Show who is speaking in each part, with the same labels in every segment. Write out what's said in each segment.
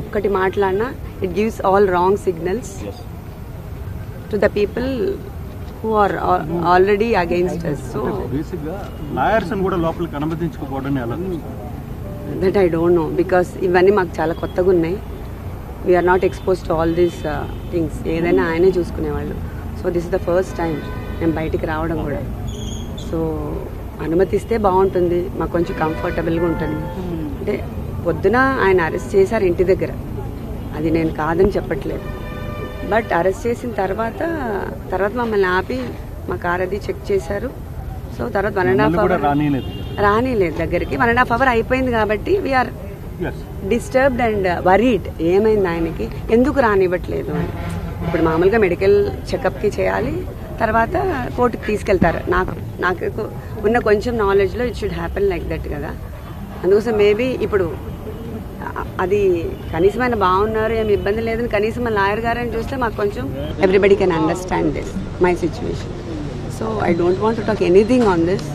Speaker 1: ఒక్కటి మాట్లాడినా it gives all wrong signals to the people who are already against us. So
Speaker 2: basically lawyers and kuda lopaliki అనుమతించుకోవడం ఎలా?
Speaker 1: that I don't know because ఇవన్నీ మాకు చాలా కొత్తగా ఉన్నాయి. We are not exposed to all these things. ఏదైనా ఆయనే చూసుకునేవాళ్ళు. So this is the first time నేను బయటికి రావడం కూడా. సో అనుమతిస్తే బాగుంటుంది, మాకు కొంచెం కంఫర్టబుల్గా ఉంటుంది. అంటే పొద్దున ఆయన అరెస్ట్ చేశారు ఇంటి దగ్గర, అది నేను కాదని చెప్పట్లేదు. బట్ అరెస్ట్ చేసిన తర్వాత మమ్మల్ని ఆపి మా కార్ అది చెక్ చేశారు. సో తర్వాత 1.5 hour రానిలేదు దగ్గరికి. 1.5 hour అయిపోయింది కాబట్టి వీఆర్ డిస్టర్బ్డ్ అండ్ వరీడ్. ఏమైంది ఆయనకి, ఎందుకు రానివ్వట్లేదు అని. ఇప్పుడు మామూలుగా మెడికల్ చెకప్కి చేయాలి, తర్వాత కోర్టుకి తీసుకెళ్తారు. నాకు ఉన్న కొంచెం నాలెడ్జ్లో it should happen like that కదా. అందుకోసం మేబీ ఇప్పుడు అది కనీసం ఆయన బాగున్నారు, ఏమి ఇబ్బంది లేదని కనీసం మా లాయర్ గారని చూస్తే మాకు కొంచెం everybody can understand this my situation. So I don't want to talk anything on this.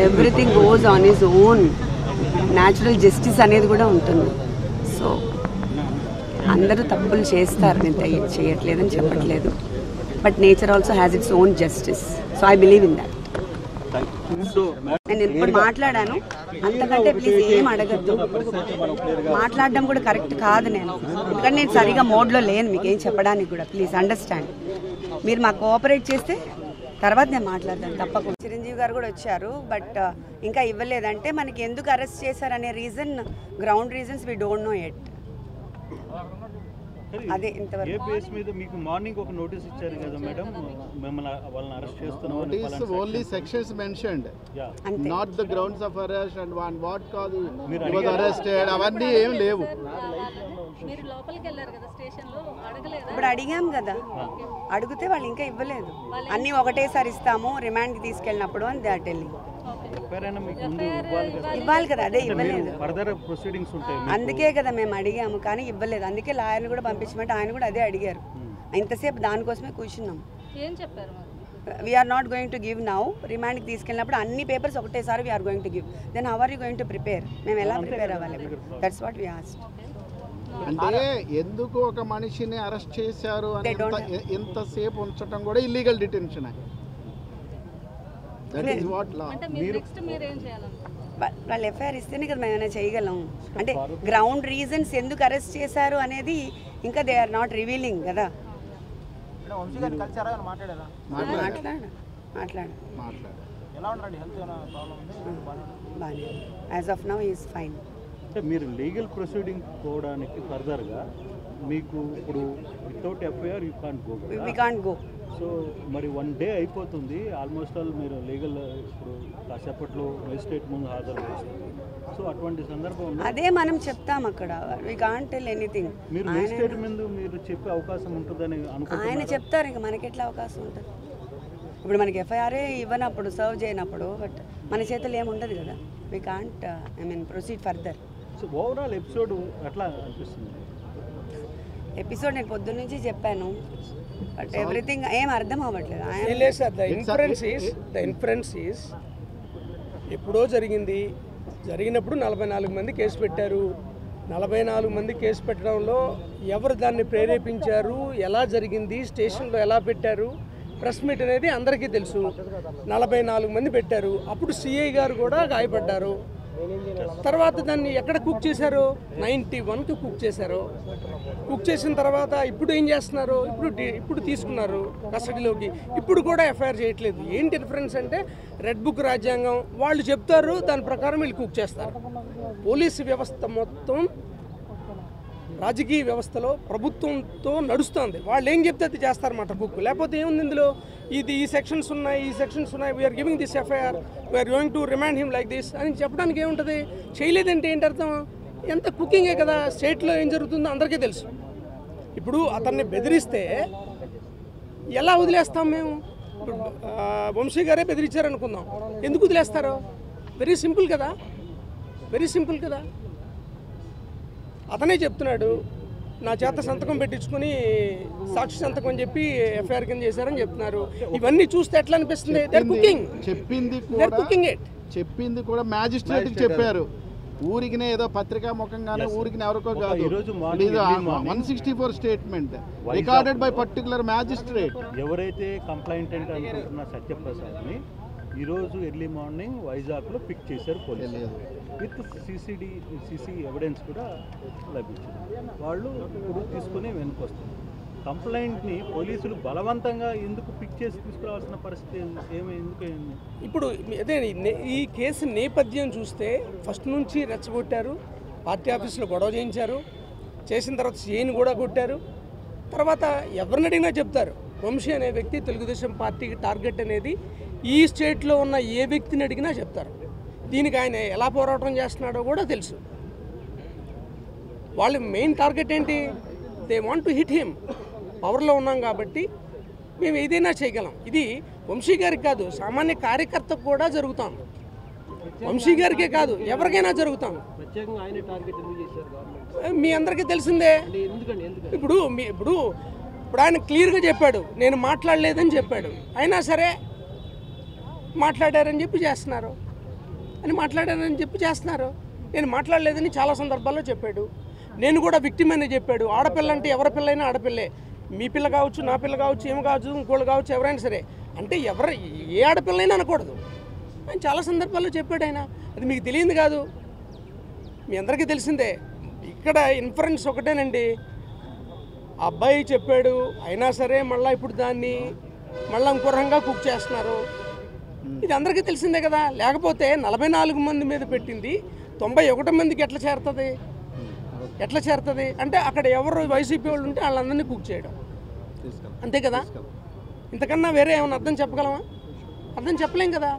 Speaker 1: Everything goes on his own. Natural justice అనేది కూడా ఉంటుంది. సో అందరూ తప్పులు చేస్తారు, నేను చేయట్లేదని చెప్పట్లేదు. But nature also has its own justice. So I believe in that. నేను ఇప్పుడు మాట్లాడాను, అంతకంటే ప్లీజ్ ఏం అడగద్దు. మాట్లాడడం కూడా కరెక్ట్ కాదు నేను, ఎందుకంటే నేను సరిగా మోడ్లో లేను మీకేం చెప్పడానికి కూడా. Please understand. మీరు మాకు కోఆపరేట్ చేస్తే తర్వాత నేను మాట్లాడతాను తప్పకుండా. చిరంజీవి గారు కూడా వచ్చారు, బట్ ఇంకా ఇవ్వలేదంటే మనకి ఎందుకు అరెస్ట్ చేశారనే reason, ground reasons we don't know at. అదే ఇంతవరకు
Speaker 2: మీకు మార్నింగ్ ఒక నోటీస్ ఇచ్చారు కదా మేడం, మిమ్మల్ని వాళ్ళని అరెస్ట్ చేస్తున్నాం.
Speaker 3: Notice only sections mentioned, not the grounds of arrest and what cause he was arrested. అవన్నీ ఏం లేవు.
Speaker 4: మీరు లోపలికి వెళ్ళారు కదా స్టేషన్ లో, అడగలేదా?
Speaker 1: ఇప్పుడు అడిగాం కదా, అడిగితే వాళ్ళు ఇంకా ఇవ్వలేదు. అన్నీ ఒకటేసారి ఇస్తాము రిమాండ్కి తీసుకెళ్ళినప్పుడు అని దే ఆర్ టెల్లింగ్. ఇవ్వాలి కదా, అదే ఇవ్వలేదు. అందుకే కదా మేము అడిగాము, కానీ ఇవ్వలేదు. అందుకే లాయర్ని కూడా పంపించమంటే ఆయన కూడా అదే అడిగారు. ఇంతసేపు దానికోసమే కూర్చున్నాం.
Speaker 4: ఏం చెప్పారు?
Speaker 1: We are not going to give now. రిమాండ్కి తీసుకెళ్ళినప్పుడు అన్ని పేపర్స్ ఒకటేసారి we are going to give. Then how are you going to prepare? మేము ఎలా ప్రిపేర్ అవ్వాలి? That's what we asked.
Speaker 3: అంటే ఎందుకు ఒక మనిషిని అరెస్ట్ చేశారు అని ఎంతసేపు ఉంచడం కూడా illegal detention. That is what law.
Speaker 4: అంటే మీరు నెక్స్ట్ మీరు ఏం చేయాలి?
Speaker 1: వాళ్ళు ఎఫ్ఐఆర్ ఇస్తేనే కదా మేము ఏమైనా చేయగలం. అంటే గ్రౌండ్ రీజన్స్ ఎందుకు అరెస్ట్ చేశారు అనేది ఇంకా దే ఆర్ నాట్ రివీలింగ్ కదా. బాగానే, as of now is fine.
Speaker 2: అంటే మీరు లీగల్ ప్రొసీడింగ్ పోవడానికి ఫర్దర్గా మీకు ఇప్పుడు without FIR you can't go.
Speaker 1: We can't go.
Speaker 2: So మరి 1 day అయిపోతుంది ఆల్మోస్ట్ ఆల్. మీరు లీగల్ ఇప్పుడు కాసేపట్లో మెజిస్ట్రేట్ ముందు హాజరు చేస్తారు. సో అటువంటి సందర్భంలో
Speaker 1: అదే మనం చెప్తాం అక్కడ. We can't tell anything.
Speaker 2: మీరు మెజిస్ట్రేట్ ముందు మీరు చెప్పే అవకాశం ఉంటుందని అనుకుంటున్నారు.
Speaker 1: ఆయన చెప్తారు, ఇంకా మనకి ఎట్లా అవకాశం ఉంటుంది? ఇప్పుడు మనకి ఎఫ్ఐఆర్ఏ ఇవ్వనప్పుడు, సర్వ్ చేయనప్పుడు, బట్ మన చేతులు ఏముండదు కదా. We can't proceed further.
Speaker 2: So overall episode ఎట్లా అనిపిస్తుంది?
Speaker 1: ఎపిసోడ్ నేను పొద్దున్న నుంచి చెప్పాను, బట్ ఎవ్రీథింగ్ ఏం అర్థం అవ్వట్లేదు.
Speaker 5: ద ఇన్ఫరెన్స్ ఈస్ ఎప్పుడో జరిగినప్పుడు 44 మంది కేసు పెట్టారు. 44 మంది కేసు పెట్టడంలో ఎవరు దాన్ని ప్రేరేపించారు, ఎలా జరిగింది, స్టేషన్లో ఎలా పెట్టారు, ప్రెస్ మీట్ అనేది అందరికీ తెలుసు. 44 మంది పెట్టారు. అప్పుడు సిఐ గారు కూడా గాయపడ్డారు. తర్వాత దాన్ని ఎక్కడ కుక్ చేశారు? 91కి కుక్ చేశారు. కుక్ చేసిన తర్వాత ఇప్పుడు ఏం చేస్తున్నారు? ఇప్పుడు తీసుకున్నారు కస్టడీలోకి. ఇప్పుడు కూడా ఎఫ్ఐఆర్ చేయట్లేదు. ఏంటి డిఫరెన్స్ అంటే, రెడ్ బుక్ రాజ్యాంగం వాళ్ళు చెప్తారు, దాని ప్రకారం వీళ్ళు కుక్ చేస్తారు. పోలీసు వ్యవస్థ మొత్తం రాజకీయ వ్యవస్థలో ప్రభుత్వంతో నడుస్తుంది. వాళ్ళు ఏం చెప్తే అది చేస్తారన్నమాట కుక్. లేకపోతే ఏముంది ఇందులో, ఈ సెక్షన్స్ ఉన్నాయి, we're giving this FIR, we're going to remand him like this అని చెప్పడానికి ఏముంటుంది? చేయలేదంటే ఏంటి అర్థం? ఎంత కుకింగే కదా. స్టేట్లో ఏం జరుగుతుందో అందరికీ తెలుసు. ఇప్పుడు అతన్ని బెదిరిస్తే ఎలా వదిలేస్తాం మేము? ఇప్పుడు వంశీ గారే బెదిరించారనుకుందాం, ఎందుకు వదిలేస్తారు? వెరీ సింపుల్ కదా. అతనే చెప్తున్నాడు, నా చేత సంతకం పెట్టించుకుని సాక్షి సంతకం అని చెప్పి ఎఫ్ఐఆర్ కింద చేశారని చెప్తున్నారు. ఇవన్నీ చూస్తే ఎట్లా అనిపిస్తుంది?
Speaker 3: చెప్పింది కూడా మ్యాజిస్ట్రేట్కి చెప్పారు. ఊరికినే ఏదో పత్రికా ముఖంగానే ఊరికి ఎవరికో కాదు.
Speaker 2: ఈరోజు morning
Speaker 3: 164 statement recorded by particular magistrate.
Speaker 2: ఎవరైతే కంప్లైంటెంట్ అనుకుంటున్న సత్యప్రసాద్ని ఈరోజు ఎర్లీ మార్నింగ్ వైజాగ్లో పిక్ చేశారు పోలీసులు విత్ సీసీ ఎవిడెన్స్ కూడా లభించింది. వాళ్ళు ఇప్పుడు తీసుకుని వెనుకొస్తారు. కంప్లైంట్ని పోలీసులు బలవంతంగా ఎందుకు పిక్ చేసి తీసుకురావాల్సిన పరిస్థితి ఎందుకు?
Speaker 5: ఇప్పుడు అదే ఈ కేసు నేపథ్యం చూస్తే ఫస్ట్ నుంచి రెచ్చగొట్టారు, పార్టీ ఆఫీసులో గొడవ చేయించారు, చేసిన తర్వాత సీని కూడా కొట్టారు. తర్వాత ఎవరిని అడిగినా చెప్తారు వంశీ అనే వ్యక్తి తెలుగుదేశం పార్టీకి టార్గెట్ అనేది ఈ స్టేట్లో ఉన్న ఏ వ్యక్తిని అడిగినా చెప్తారు. దీనికి ఆయన ఎలా పోరాటం చేస్తున్నాడో కూడా తెలుసు. వాళ్ళ మెయిన్ టార్గెట్ ఏంటి? They want to hit him. పవర్లో ఉన్నాం కాబట్టి మేము ఏదైనా చేయగలం. ఇది వంశీ గారికి కాదు, సామాన్య కార్యకర్తకు కూడా జరుగుతాం. వంశీ గారికే కాదు, ఎవరికైనా జరుగుతాం. మీ అందరికీ తెలిసిందే. ఇప్పుడు ఆయన క్లియర్గా చెప్పాడు, నేను మాట్లాడలేదని చెప్పాడు. అయినా సరే మాట్లాడారని చెప్పి చేస్తున్నారు. నేను మాట్లాడలేదని చాలా సందర్భాల్లో చెప్పాడు. నేను కూడా విక్టిమ్ అని చెప్పాడు. ఆడపిల్ల అంటే ఎవరి పిల్లైనా ఆడపిల్లే, మీ పిల్ల కావచ్చు, నా పిల్ల కావచ్చు, ఏమి కావచ్చు, ఇంకోళ్ళు కావచ్చు, ఎవరైనా సరే. అంటే ఏ ఆడపిల్లైనా అనకూడదు అని చాలా సందర్భాల్లో చెప్పాడు ఆయన. అది మీకు తెలియదు కాదు, మీ అందరికీ తెలిసిందే. ఇక్కడ ఇన్ఫరెన్స్ ఒకటేనండి, అబ్బాయి చెప్పాడు అయినా సరే మళ్ళీ ఇప్పుడు దాన్ని మళ్ళీ ఇంకో రకంగా కుక్ చేస్తున్నారు. ఇది అందరికీ తెలిసిందే కదా. లేకపోతే 44 మంది మీద పెట్టింది 91 మందికి ఎట్లా చేరుతుంది? అంటే అక్కడ ఎవరు వైసీపీ వాళ్ళు ఉంటే వాళ్ళందరినీ కుక్ చేయడం, అంతే కదా. ఇంతకన్నా వేరే ఏమైనా అర్థం చెప్పగలమా? అర్థం చెప్పలేం కదా.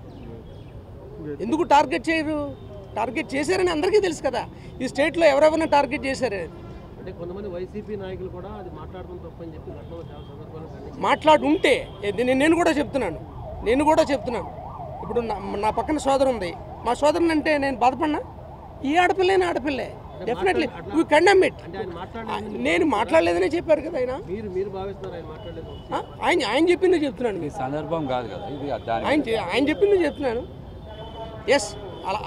Speaker 5: ఎందుకు టార్గెట్ చేయరు? టార్గెట్ చేశారని అందరికీ తెలుసు కదా. ఈ స్టేట్లో ఎవరెవరిని టార్గెట్ చేశారు
Speaker 6: అంటే కొంతమంది వైసీపీ నాయకులు కూడా అది మాట్లాడడం తప్పని చెప్పి
Speaker 5: మాట్లాడుంటే నేను కూడా చెప్తున్నాను. ఇప్పుడు నా పక్కన సోదరు ఉంది, మా సోదరుని అంటే నేను బాధపడినా? ఈ ఆడపిల్లైనా ఆడపిల్లే, డెఫినెట్లీ వీ కండెమ్ ఇట్. నేను మాట్లాడలేదనే చెప్పారు కదా ఆయన. ఆయన చెప్పింది చెప్తున్నాను,
Speaker 7: సందర్భం కాదు కదా ఇది.
Speaker 5: ఆయన చెప్పింది చెప్తున్నాను. ఎస్,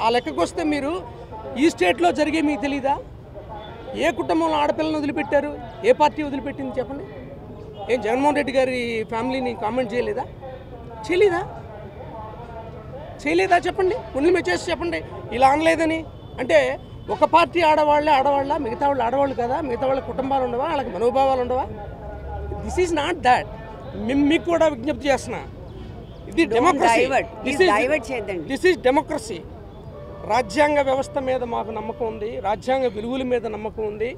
Speaker 5: ఆ లెక్కకు వస్తే మీరు ఈ స్టేట్లో జరిగే మీకు తెలీదా? ఏ కుటుంబంలో ఆడపిల్లని వదిలిపెట్టారు? ఏ పార్టీ వదిలిపెట్టింది చెప్పండి? ఏం జగన్మోహన్ రెడ్డి గారి ఫ్యామిలీని కామెంట్ చేయలేదా చెప్పండి. ముందు మెచ్చేసి చెప్పండి ఇలా అనలేదని. అంటే ఒక పార్టీ ఆడవాళ్ళ, మిగతా వాళ్ళు ఆడవాళ్ళు కదా, మిగతా వాళ్ళ కుటుంబాలు ఉండవా, వాళ్ళకి మనోభావాలు ఉండవా? This is not that. మీకు కూడా విజ్ఞప్తి చేస్తున్నా, ఇది డెమోక్రసీ. This is democracy. రాజ్యాంగ వ్యవస్థ మీద మాకు నమ్మకం ఉంది, రాజ్యాంగ విలువల మీద నమ్మకం ఉంది.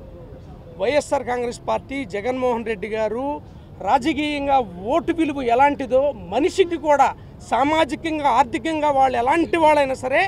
Speaker 5: వైఎస్ఆర్ కాంగ్రెస్ పార్టీ, జగన్మోహన్ రెడ్డి గారు రాజకీయంగా ఓటు విలువ ఎలాంటిదో మనిషికి కూడా సామాజికంగా ఆర్థికంగా వాళ్ళు ఎలాంటి వాళ్ళైనా సరే